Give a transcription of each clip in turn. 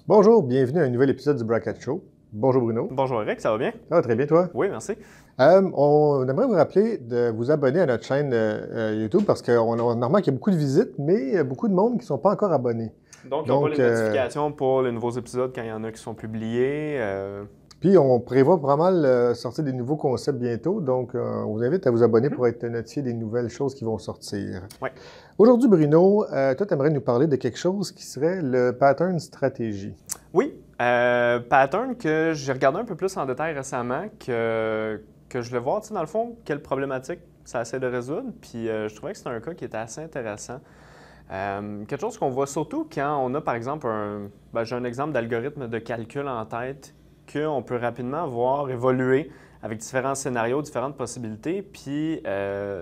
Bonjour, bienvenue à un nouvel épisode du Bracket Show. Bonjour Bruno. Bonjour Eric, ça va bien? Ça va très bien, toi? Oui, merci. On aimerait vous rappeler de vous abonner à notre chaîne YouTube parce qu'on remarque qu'il y a beaucoup de visites, mais il y a beaucoup de monde qui ne sont pas encore abonnés. Donc, il n'y a pas les notifications pour les nouveaux épisodes quand il y en a qui sont publiés. Puis, on prévoit pas mal sortir des nouveaux concepts bientôt, donc on vous invite à vous abonner pour être notifié des nouvelles choses qui vont sortir. Ouais. Aujourd'hui, Bruno, toi, tu aimerais nous parler de quelque chose qui serait le pattern stratégie. Oui, pattern que j'ai regardé un peu plus en détail récemment, que je voulais voir, dans le fond, quelle problématique ça essaie de résoudre. Puis, je trouvais que c'était un cas qui était assez intéressant. Quelque chose qu'on voit surtout quand on a, par exemple, j'ai un exemple d'algorithme de calcul en tête qu'on peut rapidement voir évoluer avec différents scénarios, différentes possibilités. Puis,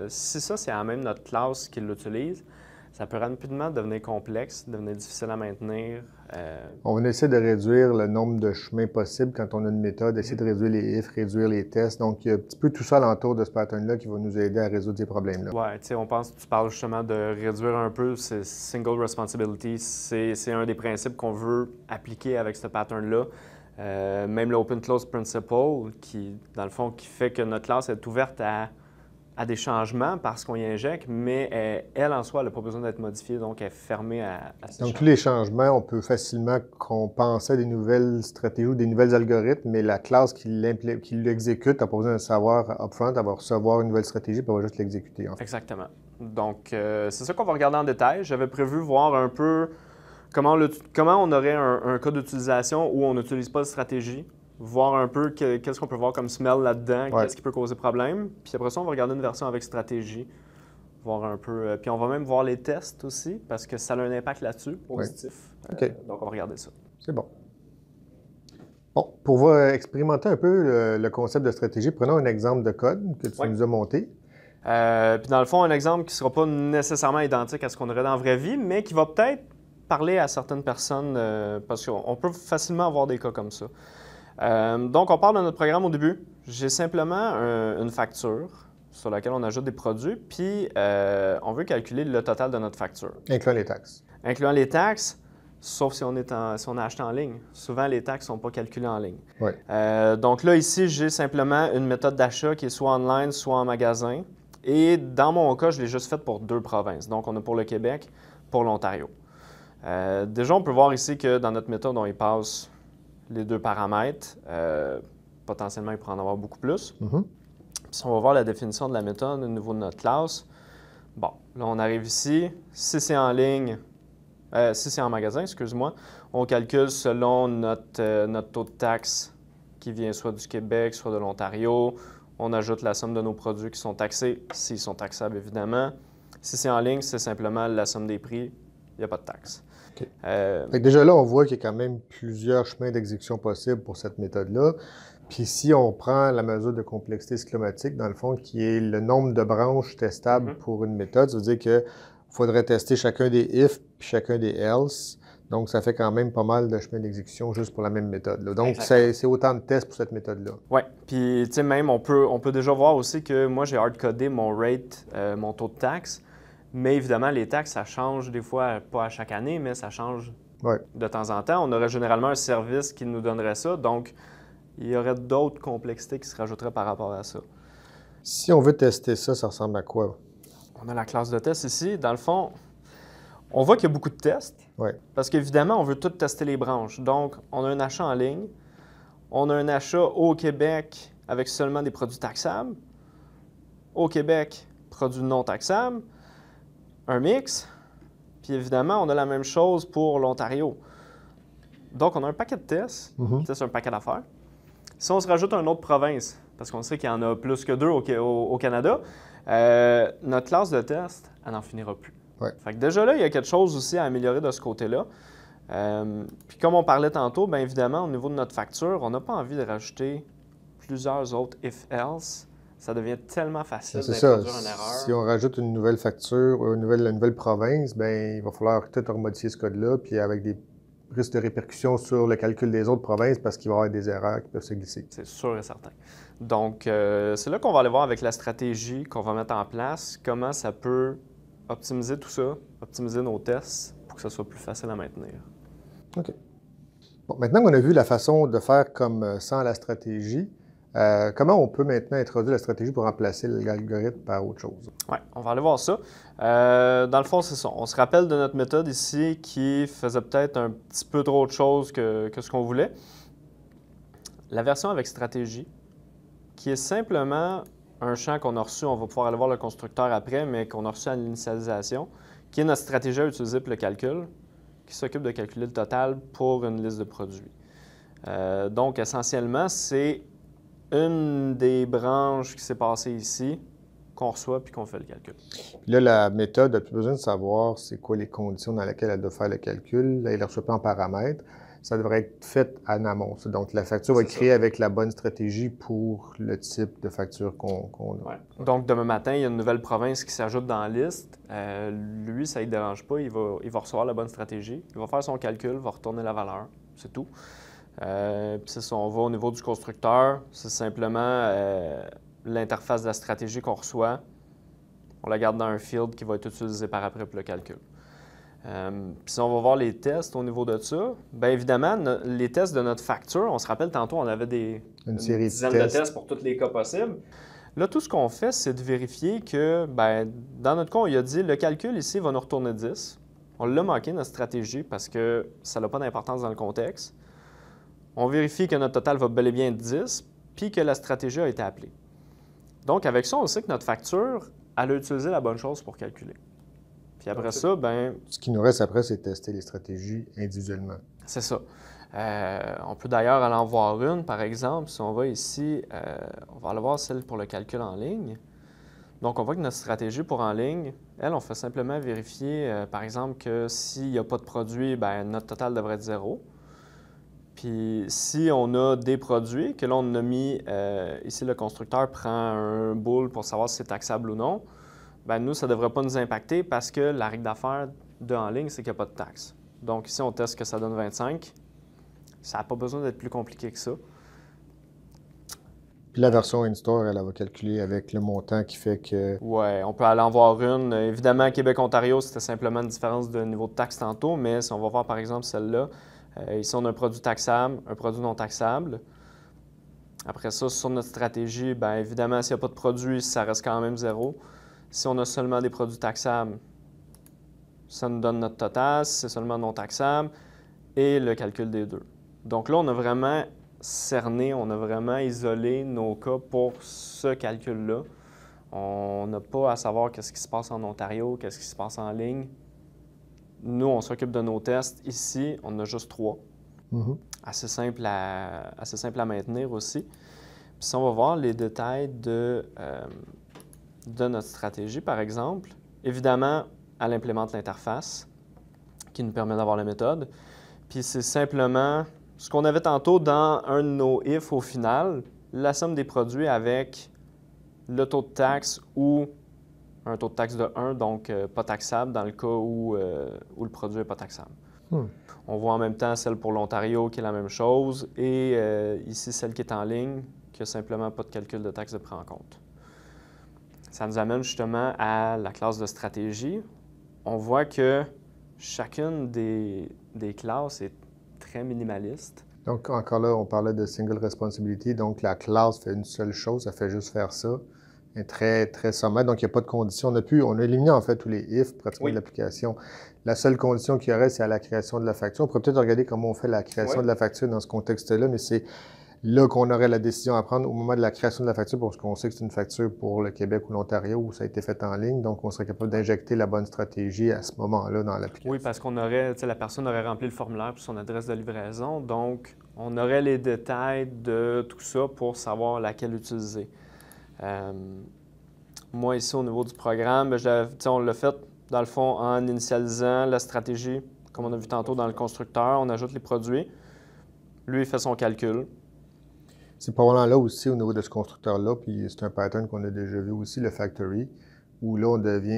si ça, c'est à même notre classe qui l'utilise, ça peut rapidement devenir complexe, devenir difficile à maintenir. On essaie de réduire le nombre de chemins possibles quand on a une méthode, essayer de réduire les ifs, réduire les tests. Donc, il y a un petit peu tout ça alentour de ce pattern-là qui va nous aider à résoudre ces problèmes-là. Oui, tu sais, tu parles justement de réduire un peu ces single responsibility. C'est un des principes qu'on veut appliquer avec ce pattern-là. Même l'open close principle, qui, dans le fond, qui fait que notre classe est ouverte à des changements parce qu'on y injecte, mais elle, en soi, elle n'a pas besoin d'être modifiée, donc elle est fermée à ces Donc, tous les changements, on peut facilement compenser des nouvelles stratégies ou des nouvelles algorithmes, mais la classe qui l'exécute n'a pas besoin de savoir upfront, elle va recevoir une nouvelle stratégie, puis elle va juste l'exécuter. En fait. Exactement. Donc, c'est ça qu'on va regarder en détail. J'avais prévu voir un peu comment on aurait un cas d'utilisation où on n'utilise pas de stratégie, voir un peu qu'est-ce qu'on peut voir comme smell là-dedans, qu'est-ce qui peut causer problème. Puis après ça, on va regarder une version avec stratégie, voir un peu. Puis on va même voir les tests aussi, parce que ça a un impact là-dessus, positif. OK. Donc, on va regarder ça. C'est bon. Bon, pour expérimenter un peu le concept de stratégie, prenons un exemple de code que tu nous as monté. Puis dans le fond, un exemple qui ne sera pas nécessairement identique à ce qu'on aurait dans la vraie vie, mais qui va peut-être parler à certaines personnes, parce qu'on peut facilement avoir des cas comme ça. Donc, on parle de notre programme au début. J'ai simplement une facture sur laquelle on ajoute des produits, puis on veut calculer le total de notre facture. Incluant les taxes. Incluant les taxes, sauf si on a acheté en ligne. Souvent, les taxes ne sont pas calculées en ligne. Oui. Donc là, ici, j'ai simplement une méthode d'achat qui est soit online, soit en magasin. Et dans mon cas, je l'ai juste faite pour 2 provinces. Donc, on a pour le Québec, pour l'Ontario. Déjà, on peut voir ici que dans notre méthode, on y passe les 2 paramètres. Potentiellement, il pourrait en avoir beaucoup plus. Mm-hmm. Puis on va voir la définition de la méthode au niveau de notre classe. Bon, là, on arrive ici. Si c'est en ligne, si c'est en magasin, excuse-moi, on calcule selon notre taux de taxe qui vient soit du Québec, soit de l'Ontario. On ajoute la somme de nos produits qui sont taxés, s'ils sont taxables, évidemment. Si c'est en ligne, c'est simplement la somme des prix. Il n'y a pas de taxe. Okay. Fait que déjà là, on voit qu'il y a quand même plusieurs chemins d'exécution possibles pour cette méthode-là. Puis si on prend la mesure de complexité cyclomatique, dans le fond, qui est le nombre de branches testables pour une méthode, ça veut dire qu'il faudrait tester chacun des if puis chacun des else. Donc, ça fait quand même pas mal de chemins d'exécution juste pour la même méthode. Là. Donc, c'est autant de tests pour cette méthode-là. Oui. Puis, tu sais, même, on peut déjà voir aussi que moi, j'ai hard-codé mon rate, mon taux de taxe. Mais évidemment, les taxes, ça change des fois, pas à chaque année, mais ça change de temps en temps. On aurait généralement un service qui nous donnerait ça. Donc, il y aurait d'autres complexités qui se rajouteraient par rapport à ça. Si on veut tester ça, ça ressemble à quoi? On a la classe de test ici. Dans le fond, on voit qu'il y a beaucoup de tests. Oui. Parce qu'évidemment, on veut tout tester les branches. Donc, on a un achat en ligne. On a un achat au Québec avec seulement des produits taxables. Au Québec, produits non taxables. Un mix. Puis évidemment, on a la même chose pour l'Ontario. Donc, on a un paquet de tests. C'est un paquet d'affaires. Si on se rajoute une autre province, parce qu'on sait qu'il y en a plus que 2 au Canada, notre classe de test, elle n'en finira plus. Ouais. Fait que déjà là, il y a quelque chose aussi à améliorer de ce côté-là. Puis comme on parlait tantôt, bien évidemment, au niveau de notre facture, on n'a pas envie de rajouter plusieurs autres if-else. Ça devient tellement facile d'introduire une erreur. Si on rajoute une nouvelle facture, une nouvelle province, bien, il va falloir peut-être remodifier ce code-là, puis avec des risques de répercussions sur le calcul des autres provinces parce qu'il va y avoir des erreurs qui peuvent se glisser. C'est sûr et certain. Donc, c'est là qu'on va aller voir avec la stratégie qu'on va mettre en place, comment ça peut optimiser tout ça, optimiser nos tests pour que ça soit plus facile à maintenir. OK. Bon, maintenant qu'on a vu la façon de faire comme sans la stratégie, comment on peut maintenant introduire la stratégie pour remplacer l'algorithme par autre chose? Oui, on va aller voir ça. Dans le fond, c'est ça. On se rappelle de notre méthode ici qui faisait peut-être un petit peu trop de choses que ce qu'on voulait. La version avec stratégie, qui est simplement un champ qu'on a reçu, on va pouvoir aller voir le constructeur après, mais qu'on a reçu à l'initialisation, qui est notre stratégie à utiliser pour le calcul, qui s'occupe de calculer le total pour une liste de produits. Donc, essentiellement, c'est une des branches qui s'est passée ici, qu'on reçoit puis qu'on fait le calcul. Puis là, la méthode n'a plus besoin de savoir c'est quoi les conditions dans lesquelles elle doit faire le calcul. Là, elle ne reçoit pas en paramètres. Ça devrait être fait en amont. Donc, la facture va être créée avec la bonne stratégie pour le type de facture qu'on a. Ouais. Donc, demain matin, il y a une nouvelle province qui s'ajoute dans la liste. Lui, ça ne le dérange pas. Il va recevoir la bonne stratégie. Il va faire son calcul, va retourner la valeur. C'est tout. Puis c'est ça, on va au niveau du constructeur. C'est simplement l'interface de la stratégie qu'on reçoit. On la garde dans un field qui va être utilisé par après pour le calcul. Puis si on va voir les tests au niveau de ça, bien évidemment, les tests de notre facture, on se rappelle tantôt, on avait une dizaine de tests pour tous les cas possibles. Là, tout ce qu'on fait, c'est de vérifier que, bien, dans notre cas, il a dit le calcul ici va nous retourner 10. On l'a manqué, notre stratégie, parce que ça n'a pas d'importance dans le contexte. On vérifie que notre total va bel et bien être 10, puis que la stratégie a été appelée. Donc, avec ça, on sait que notre facture, elle a utilisé la bonne chose pour calculer. Puis après ça, ben ce qui nous reste après, c'est tester les stratégies individuellement. C'est ça. On peut d'ailleurs aller en voir une, par exemple. Si on va ici, on va aller voir celle pour le calcul en ligne. Donc, on voit que notre stratégie pour en ligne, elle, on fait simplement vérifier, par exemple, que s'il n'y a pas de produit, bien, notre total devrait être 0. Puis si on a des produits, que là, on a mis, ici, le constructeur prend un bool pour savoir si c'est taxable ou non, bien, nous, ça ne devrait pas nous impacter parce que la règle d'affaires de en ligne, c'est qu'il n'y a pas de taxe. Donc ici, on teste que ça donne 25. Ça n'a pas besoin d'être plus compliqué que ça. Puis la version in-store, elle va calculer avec le montant qui fait que... Oui, on peut aller en voir une. Évidemment, Québec-Ontario, c'était simplement une différence de niveau de taxe tantôt, mais si on va voir par exemple celle-là, ici, on a un produit taxable, un produit non taxable. Après ça, sur notre stratégie, bien évidemment, s'il n'y a pas de produit, ça reste quand même 0. Si on a seulement des produits taxables, ça nous donne notre total. Si c'est seulement non taxable, et le calcul des deux. Donc là, on a vraiment cerné, on a vraiment isolé nos cas pour ce calcul-là. On n'a pas à savoir qu'est-ce qui se passe en Ontario, qu'est-ce qui se passe en ligne. Nous, on s'occupe de nos tests. Ici, on en a juste 3. Assez simple à maintenir aussi. Puis si on va voir les détails de notre stratégie, par exemple, évidemment, elle implémente l'interface qui nous permet d'avoir la méthode. Puis c'est simplement ce qu'on avait tantôt dans un de nos if au final, la somme des produits avec le taux de taxe ou un taux de taxe de 1, donc pas taxable dans le cas où le produit n'est pas taxable. On voit en même temps celle pour l'Ontario qui est la même chose et ici celle qui est en ligne qui n'a simplement pas de calcul de taxe de pris en compte. Ça nous amène justement à la classe de stratégie. On voit que chacune des classes est très minimaliste. Donc, encore là, on parlait de single responsibility. Donc, la classe fait une seule chose, ça fait juste faire ça. Elle est très, très sommaire. Donc, il n'y a pas de condition. On a éliminé en fait tous les if pratiquement de l'application. La seule condition qu'il y aurait, c'est à la création de la facture. On pourrait peut-être regarder comment on fait la création de la facture dans ce contexte-là, mais c'est là qu'on aurait la décision à prendre au moment de la création de la facture parce qu'on sait que c'est une facture pour le Québec ou l'Ontario où ça a été fait en ligne. Donc, on serait capable d'injecter la bonne stratégie à ce moment-là dans l'application. Oui, parce qu'on aurait, la personne aurait rempli le formulaire pour son adresse de livraison. Donc, on aurait les détails de tout ça pour savoir laquelle utiliser. Moi, ici, au niveau du programme, on l'a fait, dans le fond, en initialisant la stratégie, comme on a vu tantôt dans le constructeur. On ajoute les produits. Lui, il fait son calcul. C'est probablement là aussi, au niveau de ce constructeur-là, puis c'est un pattern qu'on a déjà vu aussi, le factory, où là,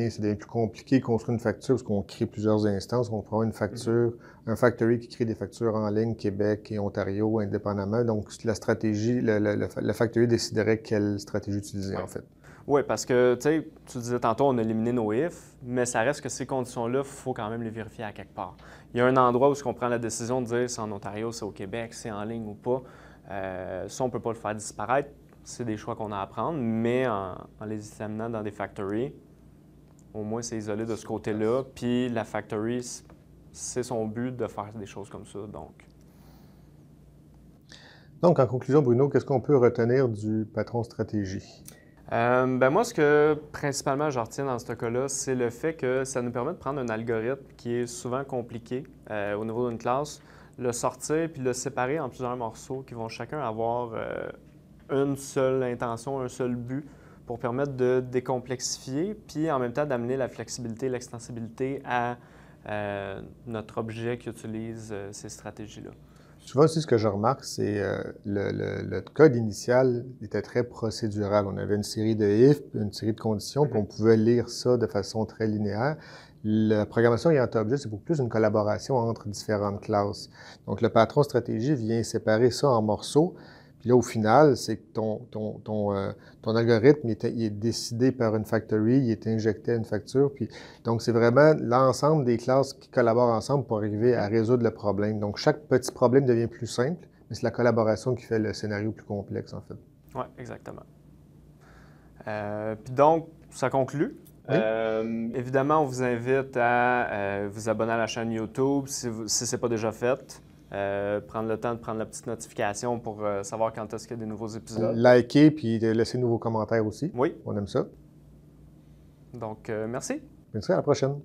c'est devient plus compliqué de construire une facture parce qu'on crée plusieurs instances. On prend une facture, un factory qui crée des factures en ligne, Québec et Ontario, indépendamment. Donc, la stratégie, le factory déciderait quelle stratégie utiliser, en fait. Oui, parce que tu disais tantôt, on a éliminé nos ifs, mais ça reste que ces conditions-là, il faut quand même les vérifier à quelque part. Il y a un endroit où on prend la décision de dire c'est en Ontario, c'est au Québec, c'est en ligne ou pas. Ça, on ne peut pas le faire disparaître. C'est des choix qu'on a à prendre, mais en les examinant dans des factories, au moins c'est isolé de ce côté-là. Puis la factory, c'est son but de faire des choses comme ça. Donc, en conclusion, Bruno, qu'est-ce qu'on peut retenir du patron stratégie? Moi, ce que principalement je retiens dans ce cas-là, c'est le fait que ça nous permet de prendre un algorithme qui est souvent compliqué au niveau d'une classe, le sortir puis le séparer en plusieurs morceaux qui vont chacun avoir une seule intention, un seul but pour permettre de décomplexifier puis en même temps d'amener la flexibilité, l'extensibilité à notre objet qui utilise ces stratégies-là. Souvent aussi, ce que je remarque, c'est le code initial était très procédural. On avait une série de if, une série de conditions, puis on pouvait lire ça de façon très linéaire. La programmation orientée-objet, c'est beaucoup plus une collaboration entre différentes classes. Donc, le patron stratégie vient séparer ça en morceaux. Puis là, au final, c'est que ton algorithme, il est décidé par une factory, il est injecté à une facture. Puis, donc, c'est vraiment l'ensemble des classes qui collaborent ensemble pour arriver à résoudre le problème. Donc, chaque petit problème devient plus simple, mais c'est la collaboration qui fait le scénario plus complexe, en fait. Oui, exactement. Puis donc, ça conclut. Oui. Évidemment, on vous invite à vous abonner à la chaîne YouTube si ce n'est pas déjà fait. Prendre le temps de prendre la petite notification pour savoir quand est-ce qu'il y a des nouveaux épisodes. Likez puis laissez nous vos commentaires aussi. Oui. On aime ça. Donc, merci. Merci, à la prochaine.